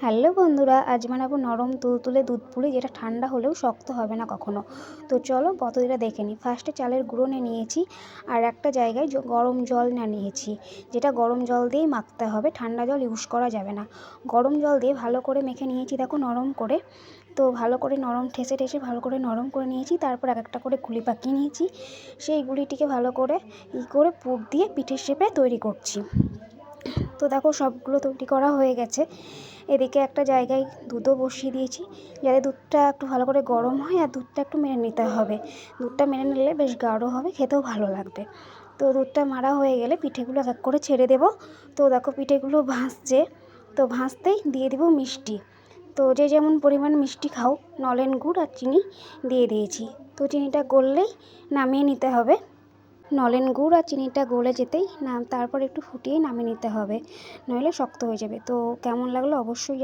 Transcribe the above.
Hello বন্ধুরা, আজ বানাবো নরম তুলতুলে দুধ পুলি, যেটা ঠান্ডা হলেও শক্ত হবে না কখনো। তো চলো পদ্ধতিটা দেখে নিই। ফার্স্টে চালের গুঁড়ো নিয়েছি, আর একটা জায়গায় গরম জল নিয়েছি, যেটা গরম জল দিয়েই মাখতে হবে, ঠান্ডা জল ইউজ করা যাবে না। গরম জল দিয়ে ভালো করে মেখে নিয়েছি, দেখো নরম করে। তো ভালো করে নরম ঠেসে ভালো করে নরম করে নিয়েছি। তারপর এক একটা করে গুলি পাকিয়ে নিয়েছি। সেই গুলিটিকে ভালো করে পুর দিয়ে পিঠের শেপে তৈরি করছি। তো দেখো সবগুলো তৈরি করা হয়ে গেছে। এদিকে একটা জায়গায় দুধও বসিয়ে দিয়েছি, যাতে দুধটা একটু ভালো করে গরম হয়, আর দুধটা একটু মেরে নিতে হবে। দুধটা মেরে নিলে বেশ গাঢ় হবে, খেতেও ভালো লাগবে। তো দুধটা মারা হয়ে গেলে পিঠেগুলো এক এক করে ছেড়ে দেবো। তো দেখো পিঠেগুলো ভাসছে, তো ভাসতেই দিয়ে দেবো মিষ্টি। তো যে যেমন পরিমাণ মিষ্টি খাও, নলেন গুড় আর চিনি দিয়ে দিয়েছি। তো চিনিটা গললেই নামিয়ে নিতে হবে। নলেন গুড় আর চিনিটা গলে যেতেই তারপর একটু ফুটিয়ে নামিয়ে নিতে হবে, নইলে শক্ত হয়ে যাবে। তো কেমন লাগলো অবশ্যই